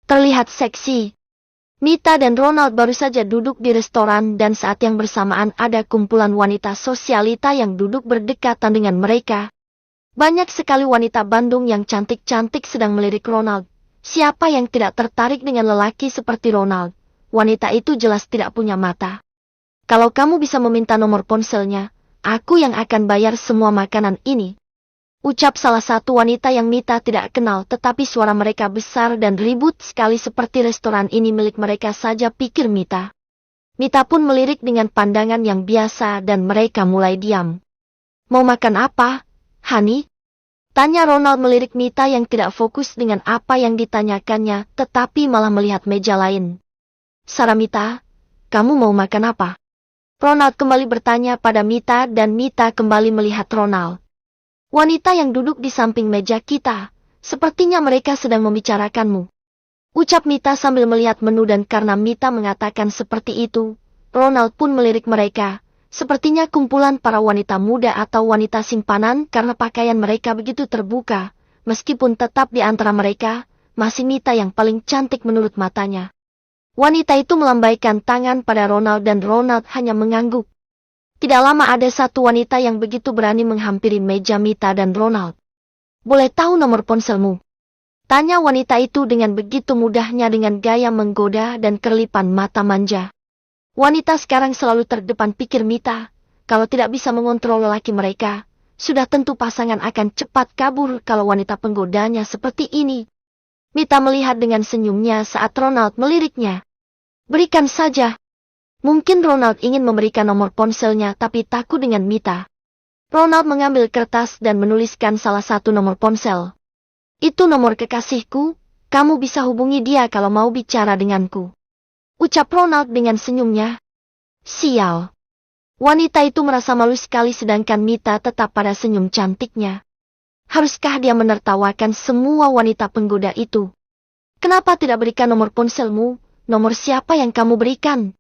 Terlihat seksi. Mita dan Ronald baru saja duduk di restoran dan saat yang bersamaan ada kumpulan wanita sosialita yang duduk berdekatan dengan mereka. Banyak sekali wanita Bandung yang cantik-cantik sedang melirik Ronald. Siapa yang tidak tertarik dengan lelaki seperti Ronald? Wanita itu jelas tidak punya mata. Kalau kamu bisa meminta nomor ponselnya, aku yang akan bayar semua makanan ini. Ucap salah satu wanita yang Mita tidak kenal, tetapi suara mereka besar dan ribut sekali seperti restoran ini milik mereka saja, pikir Mita. Mita pun melirik dengan pandangan yang biasa dan mereka mulai diam. Mau makan apa, Hani? Tanya Ronald melirik Mita yang tidak fokus dengan apa yang ditanyakannya, tetapi malah melihat meja lain. Sara Mita, kamu mau makan apa? Ronald kembali bertanya pada Mita dan Mita kembali melihat Ronald. Wanita yang duduk di samping meja kita, sepertinya mereka sedang membicarakanmu. Ucap Mita sambil melihat menu dan karena Mita mengatakan seperti itu, Ronald pun melirik mereka. Sepertinya kumpulan para wanita muda atau wanita simpanan karena pakaian mereka begitu terbuka, meskipun tetap di antara mereka, masih Mita yang paling cantik menurut matanya. Wanita itu melambaikan tangan pada Ronald dan Ronald hanya mengangguk. Tidak lama ada satu wanita yang begitu berani menghampiri meja Mita dan Ronald. Boleh tahu nomor ponselmu? Tanya wanita itu dengan begitu mudahnya dengan gaya menggoda dan kerlipan mata manja. Wanita sekarang selalu terdepan, pikir Mita. Kalau tidak bisa mengontrol lelaki mereka, sudah tentu pasangan akan cepat kabur kalau wanita penggodanya seperti ini. Mita melihat dengan senyumnya saat Ronald meliriknya. Berikan saja. Mungkin Ronald ingin memberikan nomor ponselnya tapi takut dengan Mita. Ronald mengambil kertas dan menuliskan salah satu nomor ponsel. Itu nomor kekasihku, kamu bisa hubungi dia kalau mau bicara denganku. Ucap Ronald dengan senyumnya. Sial. Wanita itu merasa malu sekali sedangkan Mita tetap pada senyum cantiknya. Haruskah dia menertawakan semua wanita penggoda itu? Kenapa tidak berikan nomor ponselmu? Nomor siapa yang kamu berikan?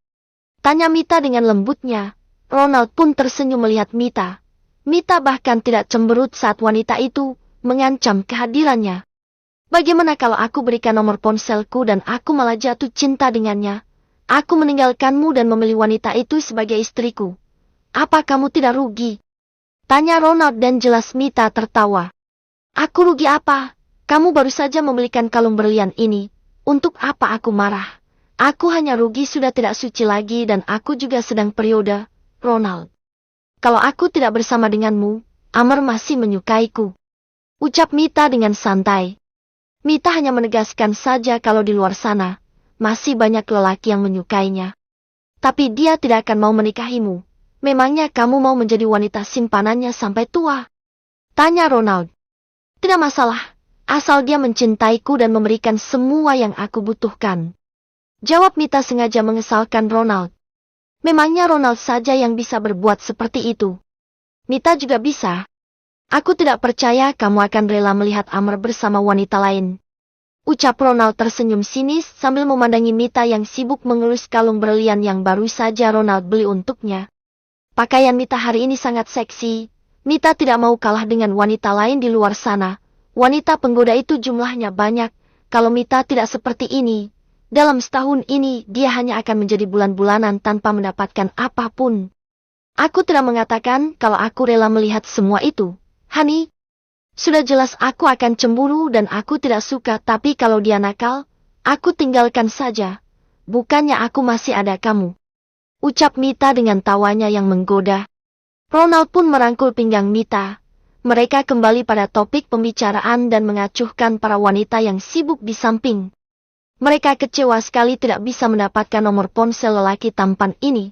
Tanya Mita dengan lembutnya. Ronald pun tersenyum melihat Mita. Mita bahkan tidak cemberut saat wanita itu mengancam kehadirannya. Bagaimana kalau aku berikan nomor ponselku dan aku malah jatuh cinta dengannya? Aku meninggalkanmu dan memilih wanita itu sebagai istriku. Apa kamu tidak rugi? Tanya Ronald dan jelas Mita tertawa. Aku rugi apa? Kamu baru saja membelikan kalung berlian ini. Untuk apa aku marah? Aku hanya rugi sudah tidak suci lagi dan aku juga sedang periode, Ronald. Kalau aku tidak bersama denganmu, Amar masih menyukaiku. Ucap Mita dengan santai. Mita hanya menegaskan saja kalau di luar sana, masih banyak lelaki yang menyukainya. Tapi dia tidak akan mau menikahimu. Memangnya kamu mau menjadi wanita simpanannya sampai tua? Tanya Ronald. Tidak masalah, asal dia mencintaiku dan memberikan semua yang aku butuhkan. Jawab Mita sengaja mengesalkan Ronald. Memangnya Ronald saja yang bisa berbuat seperti itu? Mita juga bisa. Aku tidak percaya kamu akan rela melihat Amar bersama wanita lain. Ucap Ronald tersenyum sinis sambil memandangi Mita yang sibuk mengelus kalung berlian yang baru saja Ronald beli untuknya. Pakaian Mita hari ini sangat seksi. Mita tidak mau kalah dengan wanita lain di luar sana. Wanita penggoda itu jumlahnya banyak. Kalau Mita tidak seperti ini, dalam setahun ini dia hanya akan menjadi bulan-bulanan tanpa mendapatkan apapun. Aku tidak mengatakan kalau aku rela melihat semua itu, Hani. Sudah jelas aku akan cemburu dan aku tidak suka, tapi kalau dia nakal, aku tinggalkan saja. Bukannya aku masih ada kamu. Ucap Mita dengan tawanya yang menggoda. Ronald pun merangkul pinggang Mita. Mereka kembali pada topik pembicaraan dan mengacuhkan para wanita yang sibuk di samping. Mereka kecewa sekali tidak bisa mendapatkan nomor ponsel lelaki tampan ini.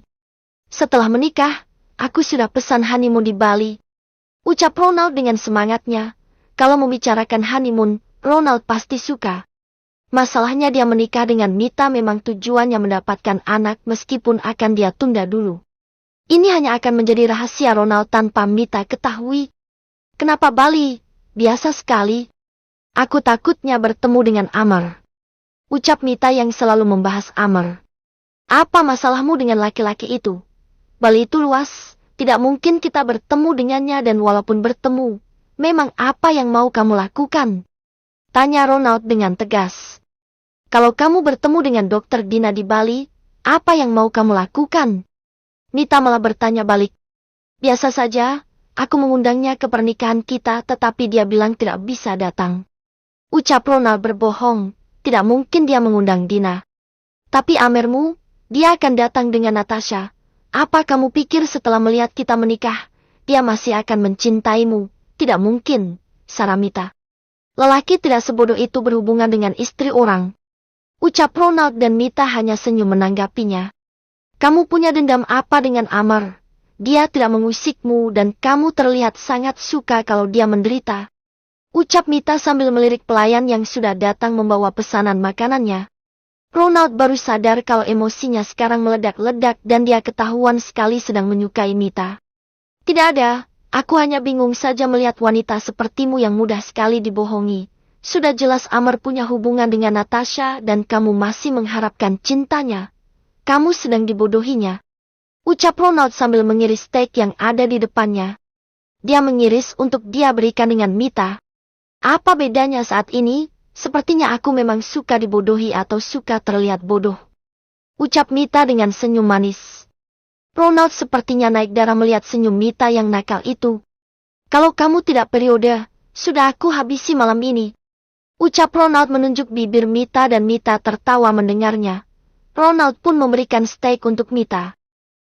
Setelah menikah, aku sudah pesan honeymoon di Bali. Ucap Ronald dengan semangatnya. Kalau membicarakan honeymoon, Ronald pasti suka. Masalahnya dia menikah dengan Mita memang tujuannya mendapatkan anak meskipun akan dia tunda dulu. Ini hanya akan menjadi rahasia Ronald tanpa Mita ketahui. Kenapa Bali? Biasa sekali. Aku takutnya bertemu dengan Amar. Ucap Mita yang selalu membahas Amar. Apa masalahmu dengan laki-laki itu? Bali itu luas, tidak mungkin kita bertemu dengannya dan walaupun bertemu, memang apa yang mau kamu lakukan? Tanya Ronald dengan tegas. Kalau kamu bertemu dengan Dokter Dina di Bali, apa yang mau kamu lakukan? Mita malah bertanya balik. Biasa saja, aku mengundangnya ke pernikahan kita tetapi dia bilang tidak bisa datang. Ucap Ronald berbohong, tidak mungkin dia mengundang Dina. Tapi Amermu, dia akan datang dengan Natasha. Apa kamu pikir setelah melihat kita menikah, dia masih akan mencintaimu? Tidak mungkin, sara Mita. Lelaki tidak sebodoh itu berhubungan dengan istri orang. Ucap Ronald dan Mita hanya senyum menanggapinya. Kamu punya dendam apa dengan Amar? Dia tidak mengusikmu dan kamu terlihat sangat suka kalau dia menderita. Ucap Mita sambil melirik pelayan yang sudah datang membawa pesanan makanannya. Ronald baru sadar kalau emosinya sekarang meledak-ledak dan dia ketahuan sekali sedang menyukai Mita. Tidak ada, aku hanya bingung saja melihat wanita sepertimu yang mudah sekali dibohongi. Sudah jelas Amar punya hubungan dengan Natasha dan kamu masih mengharapkan cintanya. Kamu sedang dibodohinya. Ucap Ronald sambil mengiris steak yang ada di depannya. Dia mengiris untuk dia berikan dengan Mita. Apa bedanya saat ini? Sepertinya aku memang suka dibodohi atau suka terlihat bodoh. Ucap Mita dengan senyum manis. Ronald sepertinya naik darah melihat senyum Mita yang nakal itu. Kalau kamu tidak periode, sudah aku habisi malam ini. Ucap Ronald menunjuk bibir Mita dan Mita tertawa mendengarnya. Ronald pun memberikan steak untuk Mita.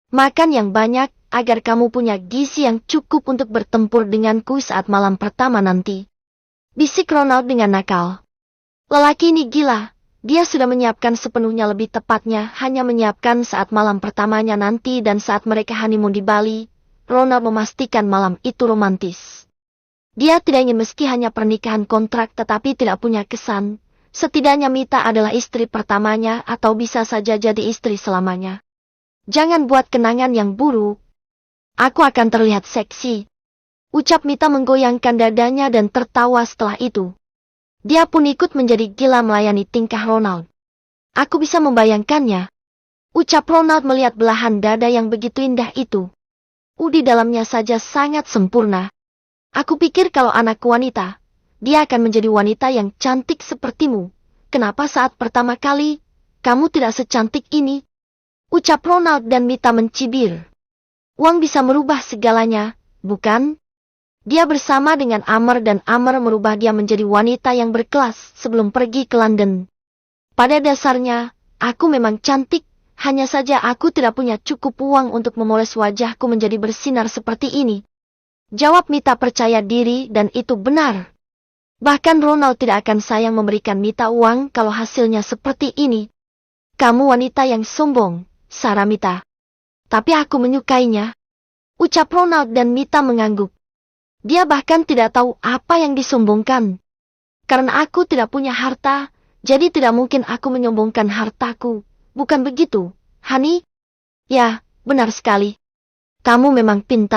Makan yang banyak, agar kamu punya gizi yang cukup untuk bertempur denganku saat malam pertama nanti. Bisik Ronald dengan nakal. Lelaki ini gila, dia sudah menyiapkan sepenuhnya, lebih tepatnya hanya menyiapkan saat malam pertamanya nanti dan saat mereka honeymoon di Bali. Ronald memastikan malam itu romantis. Dia tidak ingin meski hanya pernikahan kontrak tetapi tidak punya kesan. Setidaknya Mita adalah istri pertamanya atau bisa saja jadi istri selamanya. Jangan buat kenangan yang buruk. Aku akan terlihat seksi. Ucap Mita menggoyangkan dadanya dan tertawa setelah itu. Dia pun ikut menjadi gila melayani tingkah Ronald. Aku bisa membayangkannya. Ucap Ronald melihat belahan dada yang begitu indah itu. Di dalamnya saja sangat sempurna. Aku pikir kalau anakku wanita, dia akan menjadi wanita yang cantik sepertimu. Kenapa saat pertama kali, kamu tidak secantik ini? Ucap Ronald dan Mita mencibir. Uang bisa merubah segalanya, bukan? Dia bersama dengan Amar dan Amar merubah dia menjadi wanita yang berkelas sebelum pergi ke London. Pada dasarnya, aku memang cantik, hanya saja aku tidak punya cukup uang untuk memoles wajahku menjadi bersinar seperti ini. Jawab Mita percaya diri dan itu benar. Bahkan Ronald tidak akan sayang memberikan Mita uang kalau hasilnya seperti ini. Kamu wanita yang sombong, sara Mita. Tapi aku menyukainya. Ucap Ronald dan Mita mengangguk. Dia bahkan tidak tahu apa yang disombongkan. Karena aku tidak punya harta, jadi tidak mungkin aku menyombongkan hartaku. Bukan begitu, Hani? Ya, benar sekali. Kamu memang pintar.